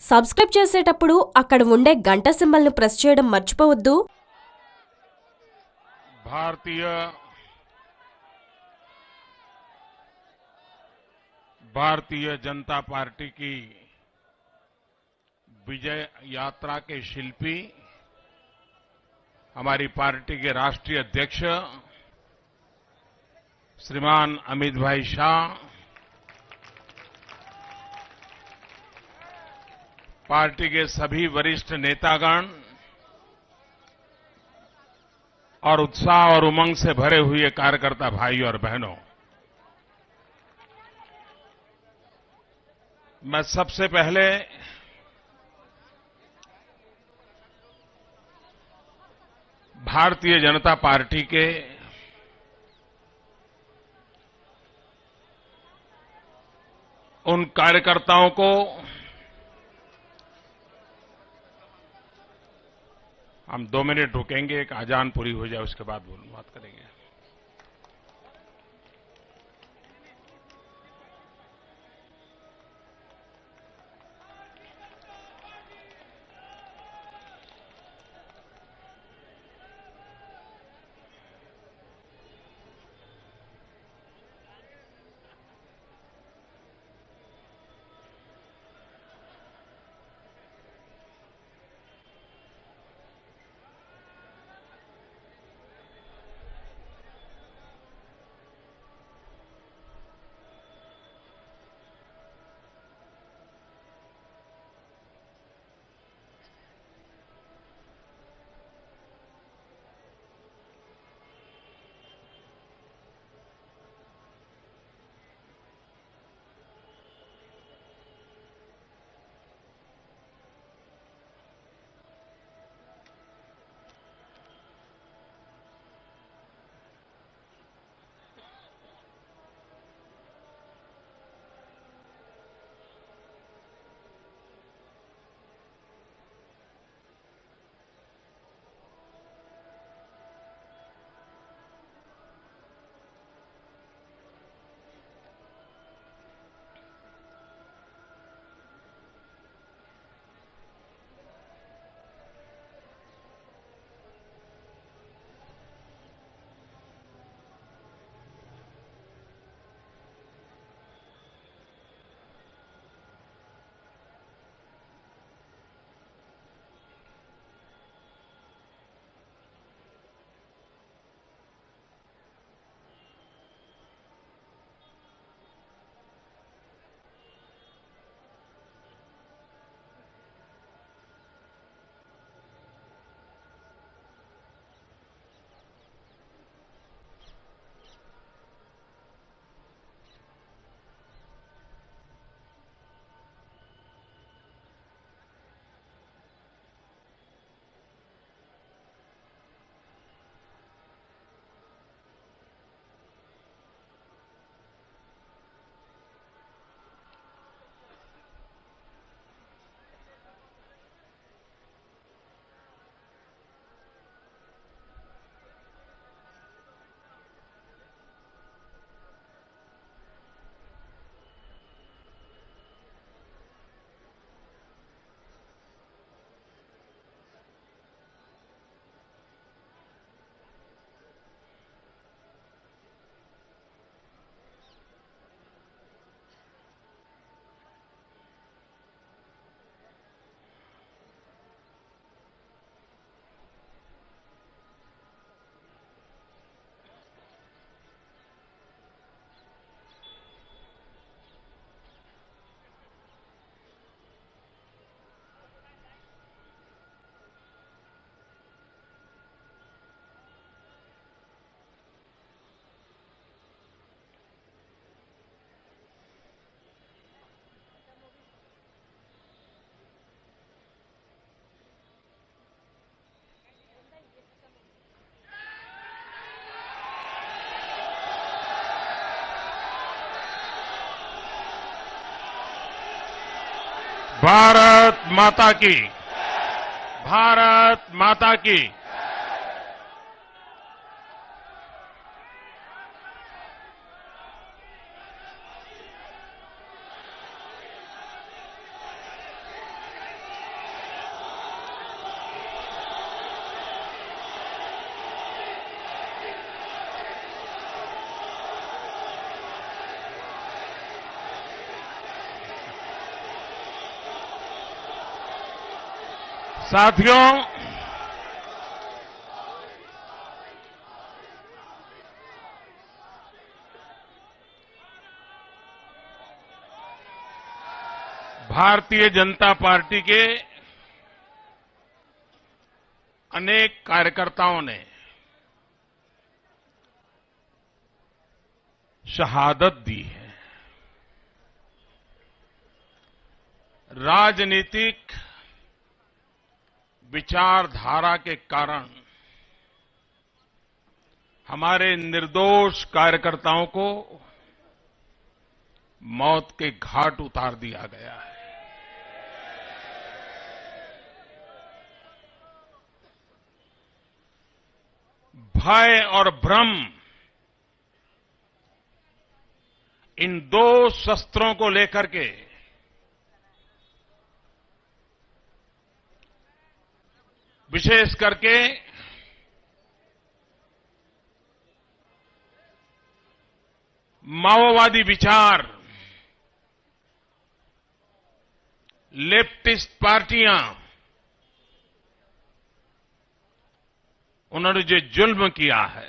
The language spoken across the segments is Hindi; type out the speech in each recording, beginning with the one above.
సబ్స్క్రైబ్ చేసేటప్పుడు అక్కడ ఉండే గంట సింబల్ ను ప్రెస్ చేయడం మర్చిపోవద్దు. भारतीय जनता पार्टी की विजय यात्रा के शिल्पी हमारी पार्टी के राष्ट्रीय अध्यक्ष श्रीमान अमित भाई शाह, पार्टी के सभी वरिष्ठ नेतागण और उत्साह और उमंग से भरे हुए कार्यकर्ता भाई और बहनों, मैं सबसे पहले भारतीय जनता पार्टी के उन कार्यकर्ताओं को हम 2 मिनट रुकेंगे, एक अजान पूरी हो जाए उसके बाद बात करेंगे। भारत माता की, भारत माता की। साथियों, भारतीय जनता पार्टी के अनेक कार्यकर्ताओं ने शहादत दी है। राजनीतिक विचारधारा के कारण हमारे निर्दोष कार्यकर्ताओं को मौत के घाट उतार दिया गया है। भय और भ्रम, इन दो शस्त्रों को लेकर के विशेष करके माओवादी विचार, लेफ्टिस्ट पार्टियां, उन्होंने जो जुल्म किया है,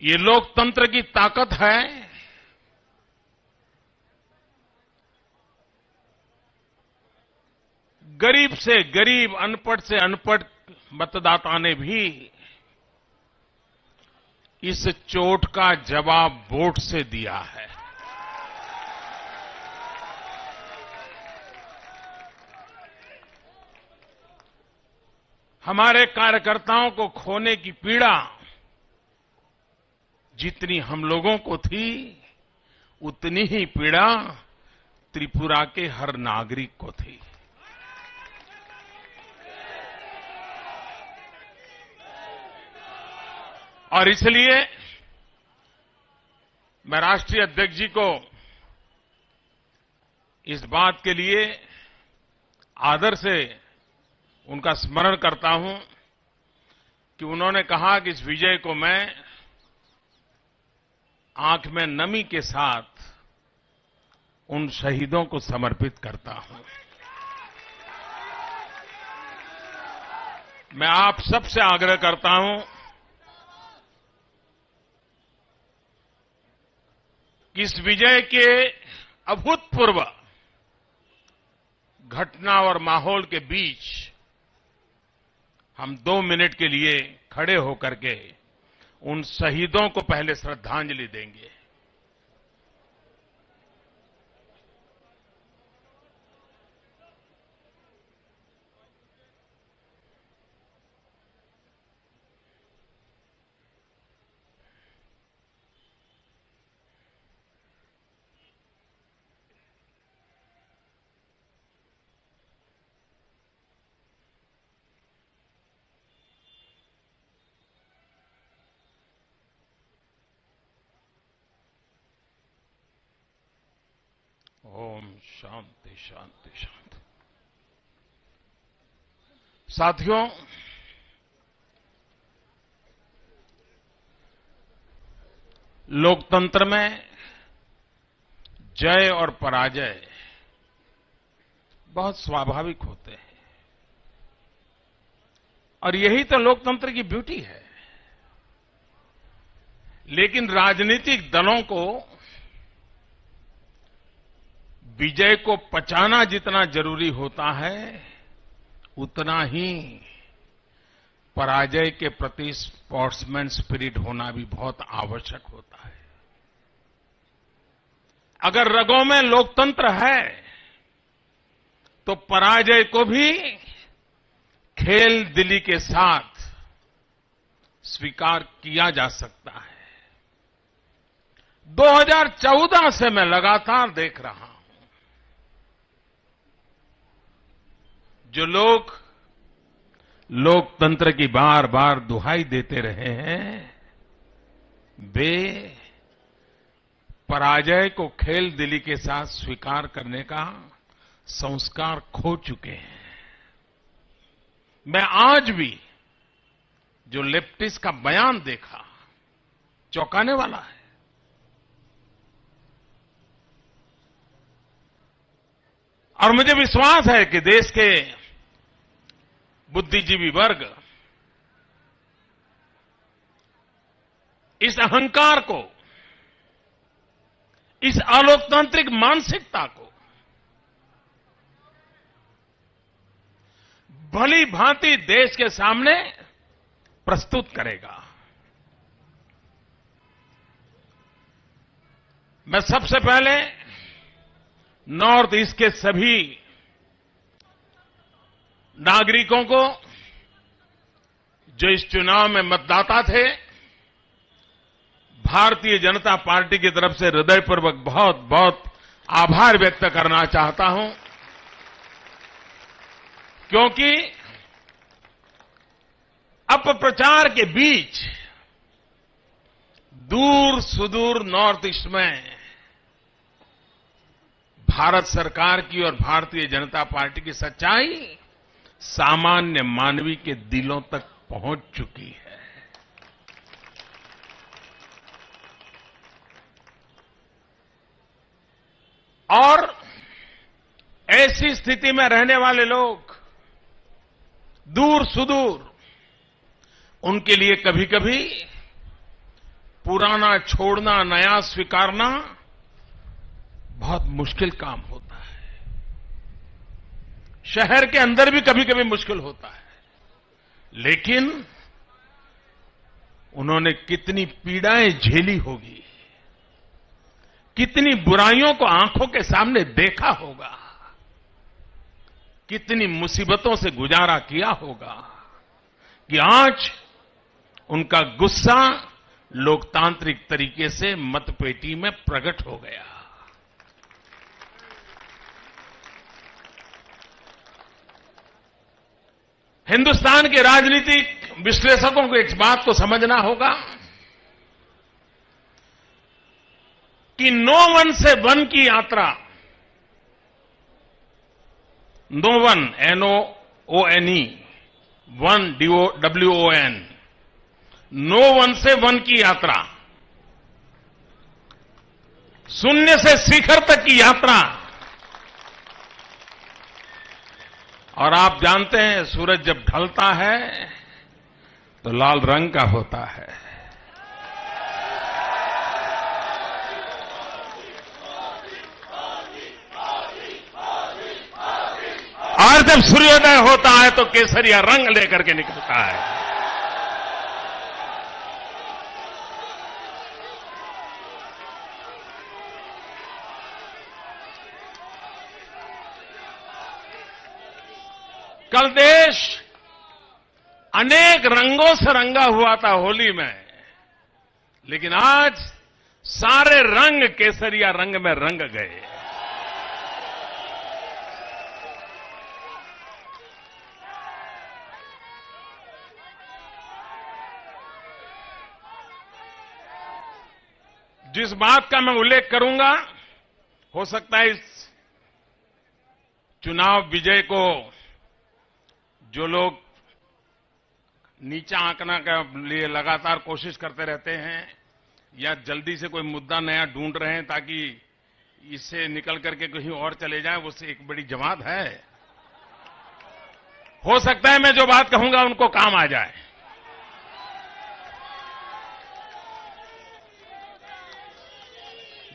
ये लोकतंत्र की ताकत है। गरीब से गरीब, अनपढ़ से अनपढ़ मतदाता ने भी इस चोट का जवाब वोट से दिया है। हमारे कार्यकर्ताओं को खोने की पीड़ा जितनी हम लोगों को थी, उतनी ही पीड़ा त्रिपुरा के हर नागरिक को थी। और इसलिए मैं राष्ट्रीय अध्यक्ष जी को इस बात के लिए आदर से उनका स्मरण करता हूं कि उन्होंने कहा कि इस विजय को मैं आंख में नमी के साथ उन शहीदों को समर्पित करता हूं। मैं आप सबसे आग्रह करता हूं कि इस विजय के अभूतपूर्व घटना और माहौल के बीच हम 2 मिनट के लिए खड़े होकर के उन शहीदों को पहले श्रद्धांजलि देंगे। ओम शांति शांति शांति। साथियों, लोकतंत्र में जय और पराजय बहुत स्वाभाविक होते हैं और यही तो लोकतंत्र की ब्यूटी है। लेकिन राजनीतिक दलों को विजय को पचाना जितना जरूरी होता है, उतना ही पराजय के प्रति स्पोर्ट्समैन स्पिरिट होना भी बहुत आवश्यक होता है। अगर रगों में लोकतंत्र है तो पराजय को भी खेल दिली के साथ स्वीकार किया जा सकता है। 2014 से मैं लगातार देख रहा हूं, जो लोग लोकतंत्र की बार बार दुहाई देते रहे हैं, वे पराजय को खेल दिली के साथ स्वीकार करने का संस्कार खो चुके हैं। मैं आज भी जो लेफ्टिस्ट का बयान देखा, चौंकाने वाला है। और मुझे विश्वास है कि देश के बुद्धिजीवी वर्ग इस अहंकार को, इस अलोकतांत्रिक मानसिकता को भली भांति देश के सामने प्रस्तुत करेगा। मैं सबसे पहले नॉर्थ ईस्ट के सभी नागरिकों को, जो इस चुनाव में मतदाता थे, भारतीय जनता पार्टी की तरफ से हृदयपूर्वक बहुत बहुत आभार व्यक्त करना चाहता हूं, क्योंकि अपप्रचार के बीच दूर सुदूर नॉर्थ ईस्ट में भारत सरकार की और भारतीय जनता पार्टी की सच्चाई सामान्य मानवी के दिलों तक पहुंच चुकी है। और ऐसी स्थिति में रहने वाले लोग दूर सुदूर, उनके लिए कभी कभी पुराना छोड़ना, नया स्वीकारना बहुत मुश्किल काम होता है। शहर के अंदर भी कभी कभी मुश्किल होता है, लेकिन उन्होंने कितनी पीड़ाएं झेली होगी, कितनी बुराइयों को आंखों के सामने देखा होगा, कितनी मुसीबतों से गुजारा किया होगा कि आज उनका गुस्सा लोकतांत्रिक तरीके से मतपेटी में प्रकट हो गया। हिंदुस्तान के राजनीतिक विश्लेषकों को एक बात को समझना होगा कि नो वन से वन की यात्रा, no one NOONE, one WON, no one से वन की यात्रा, शून्य से शिखर तक की यात्रा। और आप जानते हैं, सूरज जब ढलता है तो लाल रंग का होता है। और जब सूर्योदय होता है तो केसरिया रंग लेकर के निकलता है। कल देश अनेक रंगों से रंगा हुआ था होली में, लेकिन आज सारे रंग केसरिया रंग में रंग गए। जिस बात का मैं उल्लेख करूंगा, हो सकता है इस चुनाव विजय को जो लोग नीचा आंकना के लिए लगातार कोशिश करते रहते हैं या जल्दी से कोई मुद्दा नया ढूंढ रहे हैं ताकि इससे निकल करके कहीं और चले जाए, वो एक बड़ी जमात है। हो सकता है मैं जो बात कहूंगा उनको काम आ जाए।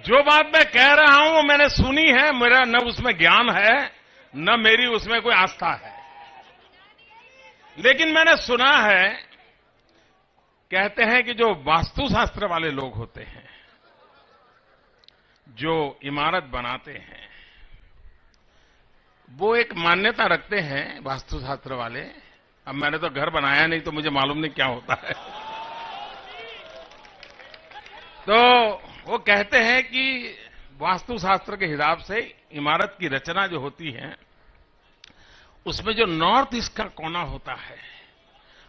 जो बात मैं कह रहा हूं वो मैंने सुनी है, मेरा न उसमें ज्ञान है न मेरी उसमें कोई आस्था है, लेकिन मैंने सुना है, कहते हैं कि जो वास्तुशास्त्र वाले लोग होते हैं, जो इमारत बनाते हैं, वो एक मान्यता रखते हैं वास्तुशास्त्र वाले। अब मैंने तो घर बनाया नहीं तो मुझे मालूम नहीं क्या होता है। तो वो कहते हैं कि वास्तुशास्त्र के हिसाब से इमारत की रचना जो होती है, उसमें जो नॉर्थ ईस्ट का कोना होता है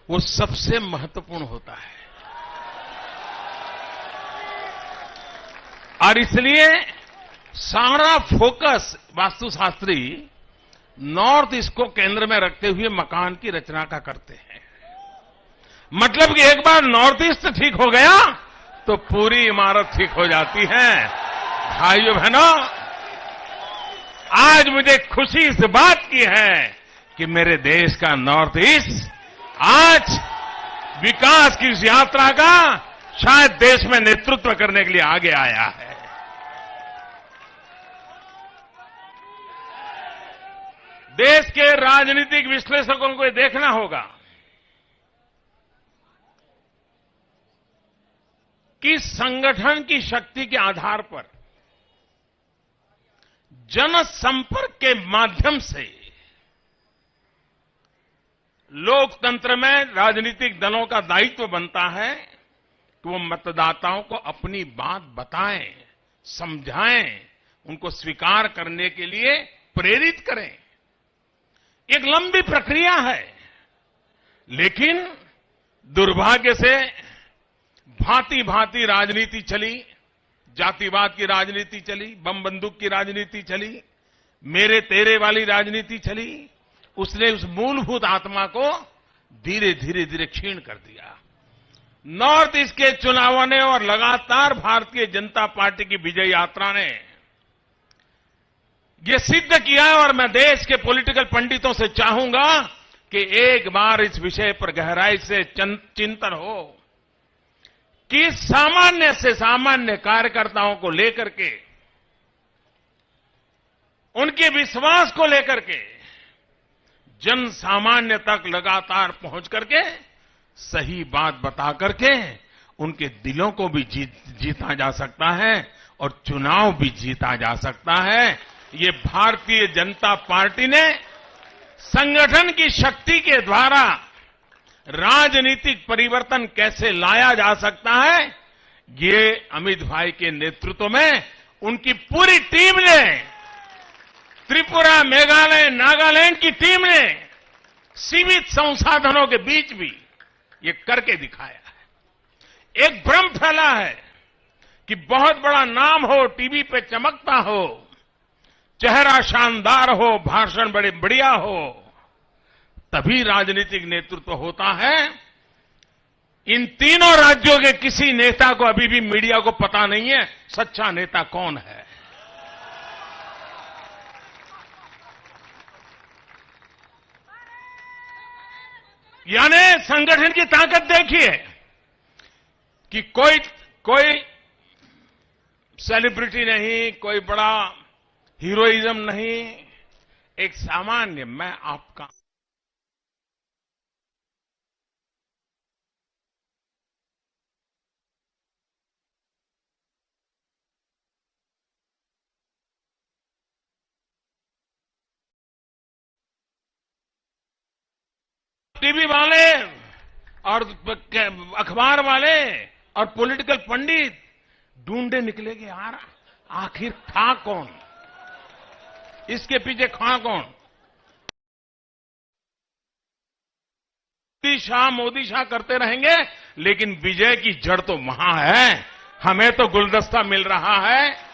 वो सबसे महत्वपूर्ण होता है। और इसलिए सारा फोकस वास्तुशास्त्री नॉर्थ ईस्ट को केंद्र में रखते हुए मकान की रचना का करते हैं। मतलब कि एक बार नॉर्थ ईस्ट ठीक हो गया तो पूरी इमारत ठीक हो जाती है। भाइयों बहनों, आज मुझे खुशी इस बात की है कि मेरे देश का नॉर्थ ईस्ट आज विकास की इस यात्रा का शायद देश में नेतृत्व करने के लिए आगे आया है। देश के राजनीतिक विश्लेषकों को ये देखना होगा कि संगठन की शक्ति के आधार पर जनसंपर्क के माध्यम से लोकतंत्र में राजनीतिक दलों का दायित्व बनता है कि वो मतदाताओं को अपनी बात बताएं, समझाएं, उनको स्वीकार करने के लिए प्रेरित करें। एक लंबी प्रक्रिया है, लेकिन दुर्भाग्य से भांति भांति राजनीति चली, जातिवाद की राजनीति चली, बम बंदूक की राजनीति चली, मेरे तेरे वाली राजनीति चली। उसने उस मूलभूत आत्मा को धीरे धीरे धीरे क्षीण कर दिया। नॉर्थ ईस्ट के चुनावों ने और लगातार भारतीय जनता पार्टी की विजय यात्रा ने ये सिद्ध किया है, और मैं देश के पॉलिटिकल पंडितों से चाहूंगा कि एक बार इस विषय पर गहराई से चिंतन हो कि सामान्य से सामान्य कार्यकर्ताओं को लेकर के, उनके विश्वास को लेकर के जन सामान्य तक लगातार पहुंच करके सही बात बता करके उनके दिलों को भी जीता जा सकता है और चुनाव भी जीता जा सकता है। ये भारतीय जनता पार्टी ने संगठन की शक्ति के द्वारा राजनीतिक परिवर्तन कैसे लाया जा सकता है, ये अमित भाई के नेतृत्व में उनकी पूरी टीम ने, त्रिपुरा, मेघालय, नागालैंड की टीम ने सीमित संसाधनों के बीच भी ये करके दिखाया है। एक भ्रम फैला है कि बहुत बड़ा नाम हो, टीवी पे चमकता हो, चेहरा शानदार हो, भाषण बड़े बढ़िया हो, तभी राजनीतिक नेतृत्व होता है। इन तीनों राज्यों के किसी नेता को अभी भी मीडिया को पता नहीं है सच्चा नेता कौन है। यानी संगठन की ताकत देखिए कि कोई सेलिब्रिटी नहीं, कोई बड़ा हीरोइज्म नहीं, एक सामान्य मैं आपका टीवी वाले और अखबार वाले और पॉलिटिकल पंडित ढूंढे निकलेंगे यार आखिर था कौन, इसके पीछे था कौन। मोदी शाह करते रहेंगे, लेकिन विजय की जड़ तो वहां है। हमें तो गुलदस्ता मिल रहा है।